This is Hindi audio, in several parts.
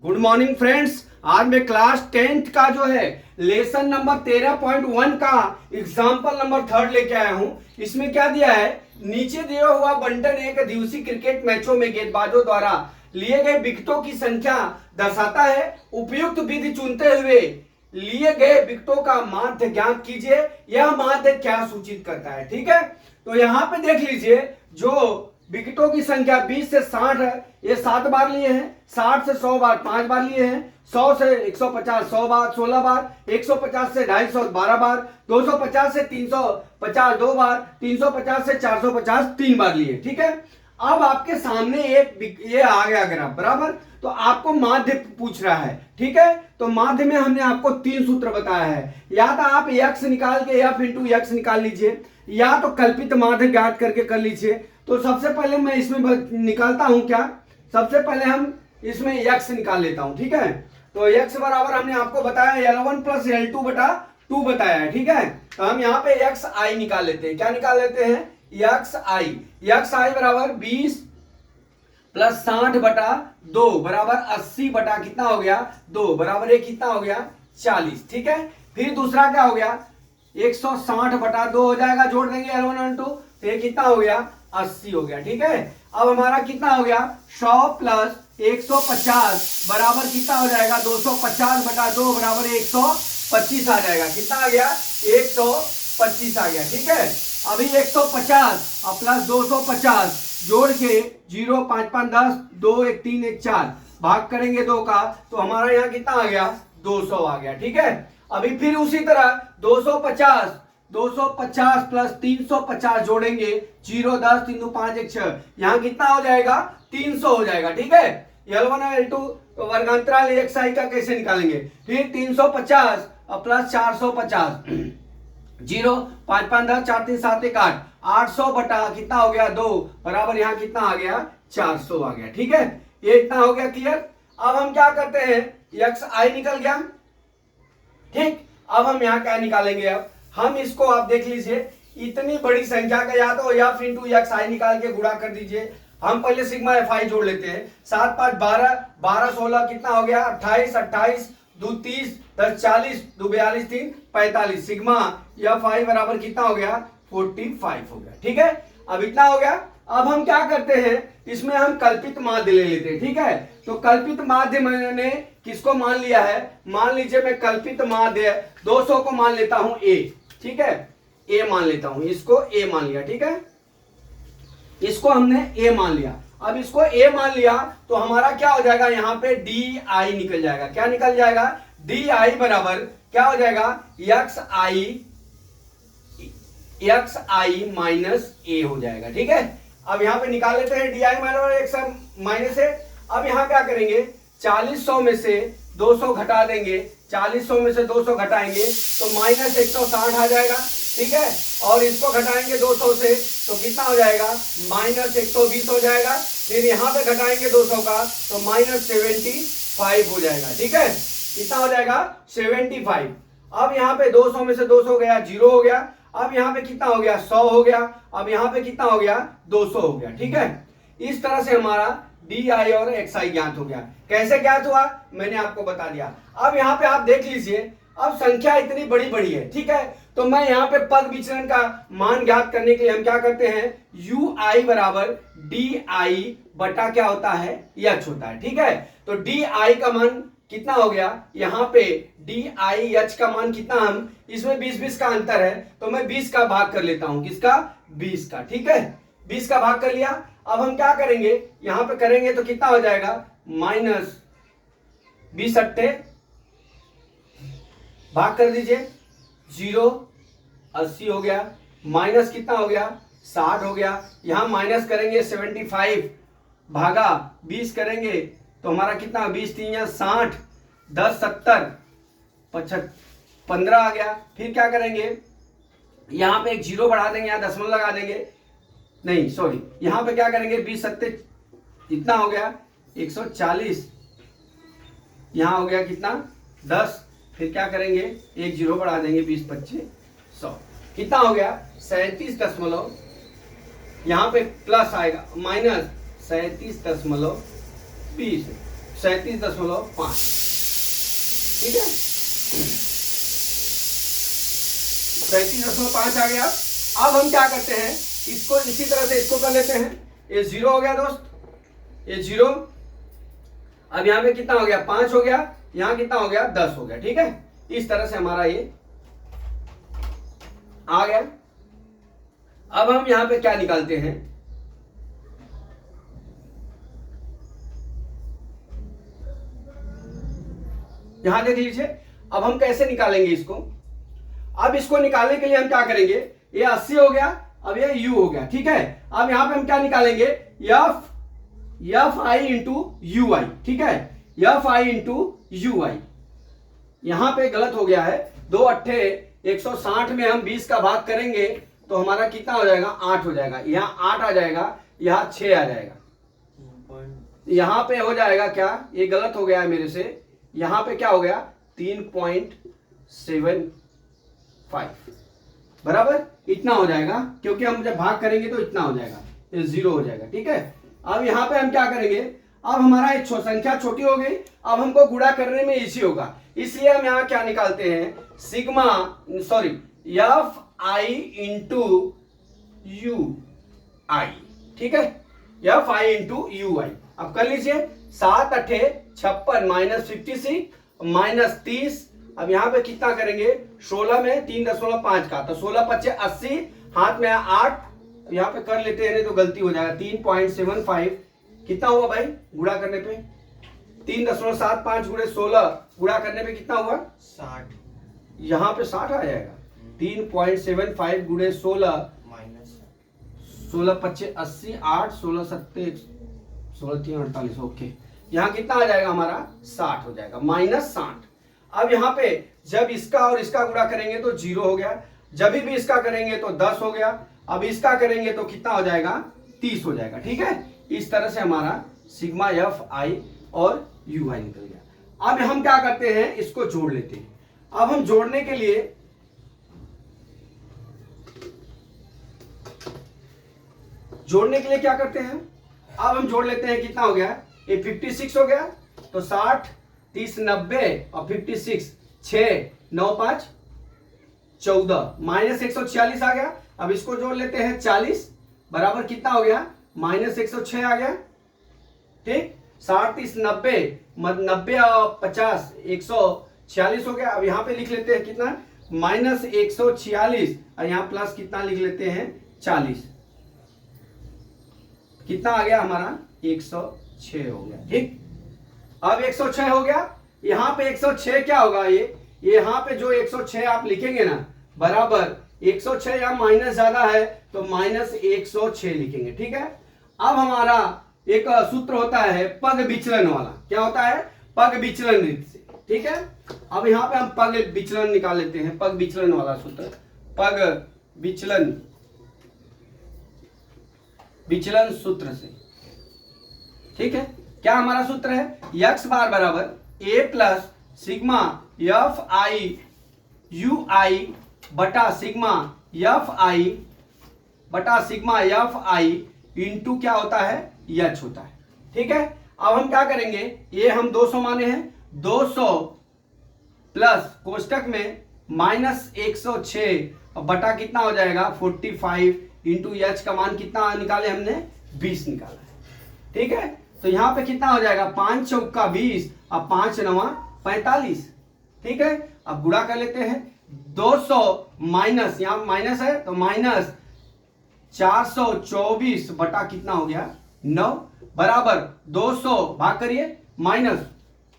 Good morning friends. आज मैं क्लास 10th का जो है लेसन नंबर 13.1 का एग्जाम्पल नंबर 3 लेके आया हूं। इसमें क्या दिया है, नीचे दिया हुआ बंटन एक दिवसीय क्रिकेट मैचों में गेंदबाजों द्वारा लिए गए विकेटों की संख्या दर्शाता है। उपयुक्त विधि चुनते हुए लिए गए विकेटों का माध्य ज्ञात कीजिए। यह माध्य क्या सूचित करता है। ठीक है, तो यहां पे देख लीजिए, जो विकेटों की संख्या 20 से 60 है, ये 7 बार लिए हैं। 60 से 100 बार 5 बार लिए हैं। 100 से 150 100 बार 16 बार। 150 से 250 12 बार। 250 से 350 2 बार। 350 से 450 3 बार लिए। ठीक है, अब आपके सामने एक ये आ गया ग्राफ बराबर, तो आपको माध्य पूछ रहा है। ठीक है, तो माध्य में हमने आपको 3 सूत्र बताया है। या तो आप x निकाल के f इंटू x निकाल लीजिए, या तो कल्पित माध्य ज्ञात करके कर लीजिए। तो सबसे पहले मैं इसमें निकालता हूं क्या, सबसे पहले हम इसमें x निकाल लेता हूं। ठीक है, तो x बराबर हमने आपको बताया L1 प्लस L2 बटा 2 बताया है। ठीक है, तो हम यहाँ पे xi निकाल लेते हैं। क्या निकाल लेते हैं, xi बराबर 20 प्लस 60 बटा 2 बराबर 80 बटा कितना हो गया 2 बराबर ये कितना हो गया 40। ठीक है, फिर दूसरा क्या हो गया 160 बटा 2 हो जाएगा, जोड़ देंगे L1 और L2, तो ये कितना हो गया 80 हो गया। ठीक है, अब हमारा कितना हो गया 100 प्लस 150 बराबर कितना हो जाएगा 250 बटा 2 बराबर 125 आ जाएगा। कितना आ गया 125 आ गया। ठीक है, अभी 150 और प्लस 250 जोड़ के 0 5 5 10 2 1 3 1 4 भाग करेंगे 2 का, तो हमारा यहाँ कितना आ गया 200 आ गया। ठीक है, अभी फिर उसी तरह 250 प्लस 350 जोड़ेंगे 0 10 3 2 5 1 6, यहाँ कितना हो जाएगा 300 हो जाएगा। ठीक है, L1 और L2 तो वर्गांतराल xi का कैसे निकालेंगे, फिर 350 और प्लस 450 0 5 5 10 4 3 7 1 8 800 बटा कितना हो गया 2 बराबर यहाँ कितना आ गया 400 आ गया। ठीक है, ये इतना हो गया क्लियर। अब हम क्या करते हैं, xi निकल गया। ठीक, अब हम यहाँ क्या निकालेंगे, अब हम इसको आप देख लीजिए, इतनी बड़ी संख्या का या तो f इंटू xi निकाल के गुणा कर दीजिए। हम पहले सिग्मा fi जोड़ लेते हैं। 7 5 12 12 16 कितना हो गया 28 28 2 30 10 40 2 42 3 45 सिग्मा fi बराबर कितना हो गया 45 हो गया। ठीक है, अब इतना हो गया। अब हम क्या करते हैं, इसमें हम कल्पित माध्य ले लेते हैं। ठीक है, तो कल्पित माध्य मैंने किसको मान लिया है, मान लीजिए मैं कल्पित माध्य 200 को मान लेता हूं a। ठीक है, a मान लेता हूं, इसको a मान लिया। ठीक है, इसको हमने a मान लिया। अब इसको a मान लिया तो हमारा क्या हो जाएगा, यहाँ पे di निकल जाएगा। क्या निकल जाएगा, di बराबर क्या हो जाएगा xi माइनस a हो जाएगा। ठीक है, अब यहाँ पे निकाल लेते हैं di माइनस a। अब यहाँ क्या करेंगे, 40 में से 200 घटा देंगे, 40 में से 200 घटाएंगे तो माइनस 160 आ जाएगा। ठीक है, और इसको घटाएंगे 200 से तो कितना हो जाएगा माइनस 120 हो जाएगा। फिर यहाँ पे घटाएंगे 200 का तो माइनस 75 हो जाएगा। ठीक है, कितना हो जाएगा 75। अब यहाँ पे 200 में से 200 गया 0 हो गया। अब यहाँ पे कितना हो गया 100 हो गया। अब यहाँ पे कितना हो गया 200 हो गया। ठीक है, इस तरह से हमारा di और xi ज्ञात हो गया। कैसे ज्ञात हुआ मैंने आपको बता दिया। अब यहाँ पे आप देख लीजिए, अब संख्या इतनी बड़ी बड़ी है। ठीक है, तो मैं यहाँ पे पद विचलन का मान ज्ञात करने के लिए हम क्या करते हैं, ui बराबर di बटा क्या होता है h होता है। ठीक है, तो di का मान कितना हो गया, यहाँ पे DIH का मान कितना, हम इसमें 20 का अंतर है तो मैं 20 का भाग कर लेता हूं, किसका 20 का। ठीक है, 20 का भाग कर लिया। अब हम क्या करेंगे, यहां पे करेंगे तो कितना हो जाएगा माइनस 20 अट्ठे भाग कर दीजिए 0 80 हो गया, माइनस कितना हो गया 60 हो गया। यहां माइनस करेंगे 75 भागा 20 करेंगे तो हमारा कितना 20 3 60 10 70 15 आ गया। फिर क्या करेंगे, यहां पे एक 0 बढ़ा देंगे, यहां दशमलव लगा देंगे, नहीं सॉरी, यहां पे क्या करेंगे 20 सत्ते कितना हो गया 140, यहां हो गया कितना 10। फिर क्या करेंगे एक 0 बढ़ा देंगे 20 25 100, कितना हो गया 37 यहां पे प्लस आएगा माइनस 37.20 37.5, ठीक है, 37.5 आ गया। अब हम क्या करते हैं, इसको इसी तरह से इसको कर लेते हैं। ये 0 हो गया दोस्त, ये 0। अब यहाँ पे कितना हो गया, 5 हो गया, यहाँ कितना हो गया, 10 हो गया, ठीक है। इस तरह से हमारा ये आ गया। अब हम यहां पे क्या निकालते हैं, यहां देख लीजिए। अब हम कैसे निकालेंगे इसको, अब इसको निकालने के लिए हम क्या करेंगे, ये 80 हो गया, अब ये u हो गया, ठीक है। अब यहां पे हम क्या निकालेंगे, एफ आई इंटू यू आई, ठीक है, एफ आई इंटू यू आई। यहां पे गलत हो गया है, 2 अट्ठे 160 में हम 20 का भाग करेंगे तो हमारा कितना हो जाएगा, 8 हो जाएगा। यहाँ 8 आ जाएगा, यहाँ 6 आ जाएगा, यहाँ पे हो जाएगा क्या, ये गलत हो गया है मेरे से, यहाँ पे क्या हो गया 3.75 बराबर इतना हो जाएगा, क्योंकि हम जब भाग करेंगे तो इतना हो जाएगा, ये 0 हो जाएगा, ठीक है। अब यहाँ पे हम क्या करेंगे, अब हमारा एक संख्या छोटी हो गई, अब हमको गुणा करने में इजी होगा, इसलिए हम यहाँ क्या निकालते हैं, एफ आई इंटू यू आई, ठीक है, एफ आई इंटू यू आई। अब कर लीजिए, 7 अट्ठे 56 माइनस 56 माइनस 30। अब यहाँ पे कितना करेंगे, 16 में 3.5 का, तो 16 पच्चे 80, हाथ में 8, यहाँ पे कर लेते हैं, नहीं तो गलती हो जाएगा, 3.75 कितना हुआ भाई, गुणा करने पे 3.75 गुणे 16 गुणा करने पे कितना हुआ, 60, यहाँ पे 60 आ जाएगा। 3.75 गुणे 16 माइनस 16 पच्चे 80, 8 16 सत्ते 16 3 48, ओके, यहाँ कितना आ जाएगा हमारा 60 हो जाएगा, माइनस 60। अब यहाँ पे जब इसका और इसका गुणा करेंगे तो 0 हो गया, जब भी इसका करेंगे तो 10 हो गया, अब इसका करेंगे तो कितना हो जाएगा, 30 हो जाएगा, ठीक है। इस तरह से हमारा सिग्मा एफ आई और यू आई निकल गया। अब हम क्या करते हैं, इसको जोड़ लेते हैं। अब हम जोड़ने के लिए क्या करते हैं, अब हम जोड़ लेते हैं, कितना हो गया, ये 56 हो गया, तो 60 30 90 और 56 6 9 5 14 माइनस 146 आ गया। अब इसको जोड़ लेते हैं, 40 बराबर कितना हो गया, माइनस 106 आ गया, ठीक। 60 30 90 90 और 50 146 हो गया। अब यहाँ पे लिख लेते हैं कितना, माइनस 146 और यहाँ प्लस कितना लिख लेते हैं, 40, कितना आ गया हमारा, 106 हो गया, ठीक। अब 106 हो गया, यहाँ पे 106 क्या होगा, ये यहाँ पे जो 106 आप लिखेंगे ना, बराबर 106 यहाँ माइनस ज्यादा है तो माइनस 106 लिखेंगे, ठीक है। अब हमारा एक सूत्र होता है पग विचलन वाला, क्या होता है, पग विचलन रीत से, ठीक है। अब यहाँ पे हम पग विचलन निकाल लेते हैं, पग विचलन वाला सूत्र, पग विचलन सूत्र से, ठीक है। क्या हमारा सूत्र है, x बार बराबर a plus sigma F i u i बटा सिग्मा एफ आई इंटू क्या होता है, एच होता है, ठीक है। अब हम क्या करेंगे, ये हम 200 माने हैं, 200 प्लस कोष्टक में माइनस 106 और बटा कितना हो जाएगा 45 इंटू एच का मान कितना निकाले हमने, 20 निकाला है, ठीक है। तो यहाँ पे कितना हो जाएगा, 5 चौका 20 और 5 नवा 45, ठीक है। अब गुणा कर लेते हैं, 200 माइनस, यहाँ माइनस है तो माइनस 424 बटा कितना हो गया 9 बराबर 200 भाग करिए माइनस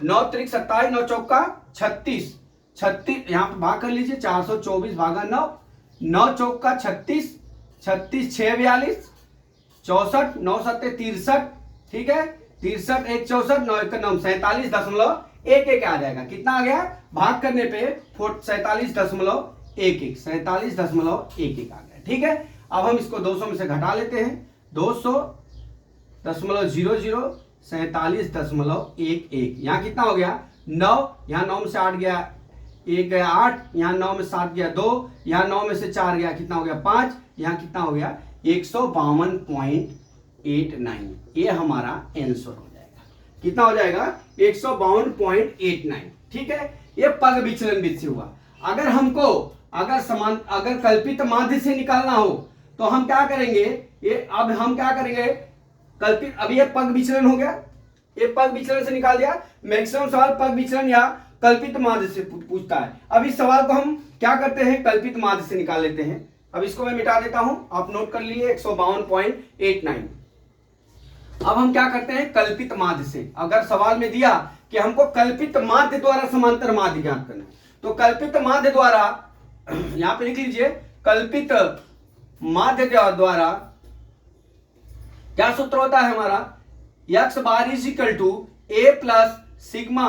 9 त्रिक 27 9 चौका 36 36 यहाँ पे भाग कर लीजिए 424 भागा 9 9 चौका 36 36 6 42 64 9 सत्ते 63, ठीक है 63 1 64 9 1 9 47.11 आ जाएगा, कितना आ गया भाग करने पे 47.11 आ गया, ठीक है। अब हम इसको 200 में से घटा लेते हैं, 200.00 47.11, यहाँ कितना हो गया 9, यहाँ 9 में से 8 गया 1 गया 8, यहाँ 9 में 7 गया 2, यहाँ 9 में से 4 गया कितना हो गया 5, यहाँ कितना हो गया 152.89, ये हमारा आंसर हो जाएगा, कितना हो जाएगा 152.89। ठीक है, ये पग विचलन विधि से हुआ। अगर हमको अगर कल्पित माध्य से निकालना हो तो हम क्या करेंगे, अब हम क्या करेंगे, कल्पित, अब ये पग विचलन हो गया, ये पग विचलन से निकाल दिया। मैक्सिमम सवाल पग विचलन या कल्पित माध्य से पूछता है। अब इस सवाल को हम क्या करते हैं, कल्पित माध्य से निकाल लेते हैं। अब इसको मैं मिटा देता हूं, आप नोट कर लिए 152.89। अब हम क्या करते हैं, कल्पित माध्य से। अगर सवाल में दिया कि हमको कल्पित माध्य द्वारा समांतर माध्य ज्ञात करना है, तो कल्पित माध्य द्वारा यहां पे लिख लीजिए, कल्पित माध्य द्वारा क्या सूत्र होता है हमारा, x bar is equal to a plus sigma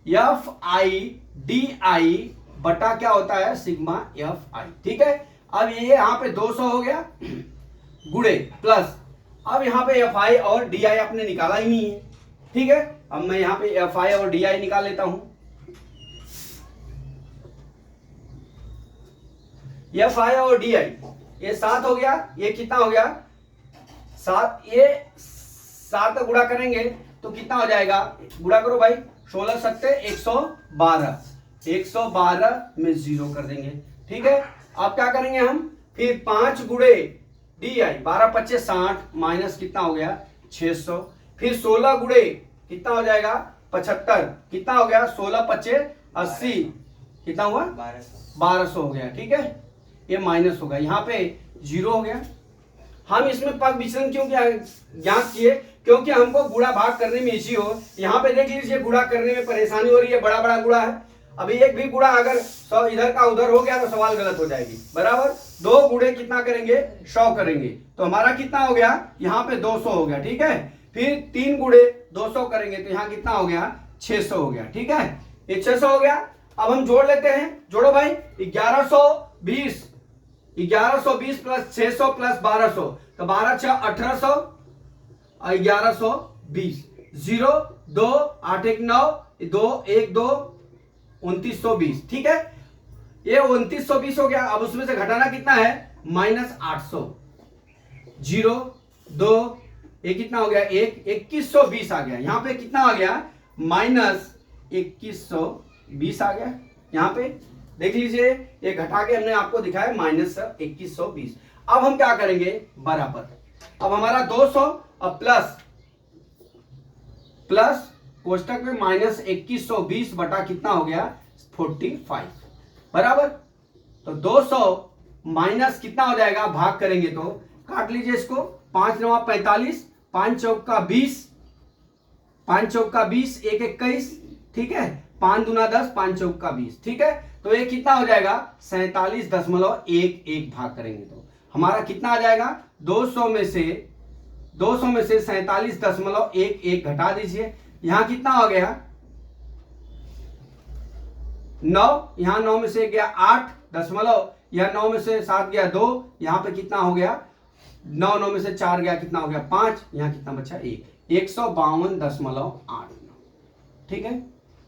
F I D I बटा क्या होता है, सिग्मा एफ आई। ठीक है, अब ये यहां पे 200 हो गया गुणे प्लस, अब यहां पे एफ आई और डी आई आपने निकाला ही नहीं है। ठीक है, अब मैं यहां पे एफ आई और डी आई निकाल लेता हूं। एफ आई और डी आई, ये 7 हो गया, ये कितना हो गया 7, ये 7 का गुणा करेंगे तो कितना हो जाएगा, गुणा करो भाई, 16 सत्ते 112, 112 में 0 कर देंगे। ठीक है, अब क्या करेंगे हम, फिर 5 गुणे डी आई, 12 25 60 माइनस कितना हो गया 600, फिर 16 गुणे कितना हो जाएगा 75, कितना हो गया 16 25 80, कितना हुआ 1200 हो गया। ठीक है, ये माइनस होगा, यहाँ पे 0 हो गया। हम इसमें पग विचलन क्यों ज्ञात किए, क्योंकि हमको गुणा भाग करने में इजी हो। यहाँ पे देख लीजिए गुणा करने में परेशानी हो रही है, बड़ा बड़ा गुणा है। अभी एक भी गुणा अगर 100 इधर का उधर हो गया तो सवाल गलत हो जाएगी। बराबर, 2 गुणे कितना करेंगे 100 करेंगे, तो हमारा कितना हो गया, यहाँ पे 200 हो गया। ठीक है, फिर 3 गुणे 200 करेंगे तो यहाँ कितना हो गया 600 हो गया। ठीक है, ये 600 हो गया। अब हम जोड़ लेते हैं, जोड़ो भाई, 1120 प्लस 600 प्लस 1200, तो 12 6 1800 और 1120, 0 2 8 1 9 2 1 2 2920। ठीक है, ये 2920 हो गया। अब उसमें से घटाना कितना है, -800, 0 2, ये कितना हो गया 1 2120 आ गया। यहां पे कितना आ गया, -2120 आ गया। यहां पे देख लीजिए, ये घटा के हमने आपको दिखाया -2120। अब हम क्या करेंगे, बराबर, अब हमारा 200 और प्लस कोष्टक में -2120 बटा कितना हो गया 45, बराबर। तो 200 माइनस कितना हो जाएगा, भाग करेंगे तो काट लीजिए इसको, 5 9 45, 5 चौका 20, 5 चौका 20, 1 21। ठीक है, 5 दूना 10, 5 चौका 20। ठीक है, तो ये कितना हो जाएगा 47.11 भाग करेंगे तो हमारा कितना आ जाएगा, 200 में से 47.11 घटा दीजिए, यहां कितना हो गया 9, यहां 9 में से गया 8 दशमलव, यह 9 में से 7 गया 2, यहां पे कितना हो गया 9 9 में से 4 गया, कितना हो गया 5, यहां कितना बचा 1, 152.89। ठीक है,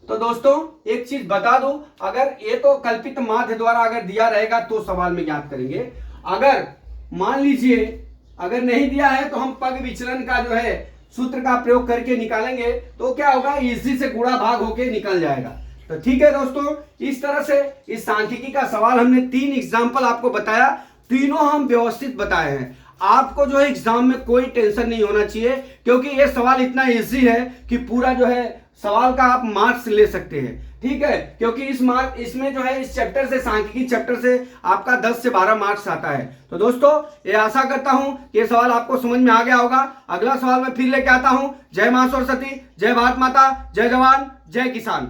तो दोस्तों एक चीज बता दो, अगर ये तो कल्पित माध्य द्वारा अगर दिया रहेगा तो सवाल में ज्ञात करेंगे। अगर मान लीजिए अगर नहीं दिया है तो हम पग विचलन का जो है सूत्र का प्रयोग करके निकालेंगे, तो क्या होगा, इसी से गुणा भाग होके निकल जाएगा। तो ठीक है दोस्तों, इस तरह से इस सांख्यिकी का सवाल हमने 3 एग्जाम्पल आपको बताया, तीनों हम व्यवस्थित बताए हैं। आपको जो है एग्जाम में कोई टेंशन नहीं होना चाहिए, क्योंकि ये सवाल इतना इजी है कि पूरा जो है सवाल का आप मार्क्स ले सकते हैं। ठीक है, क्योंकि इसमें जो है इस चैप्टर से, सांख्यिकी चैप्टर से आपका 10 से 12 मार्क्स आता है। तो दोस्तों ये आशा करता हूं कि ये सवाल आपको समझ में आ गया होगा। अगला सवाल मैं फिर लेके आता हूं। जय मां सरस्वती, जय भारत माता, जय जवान, जय किसान।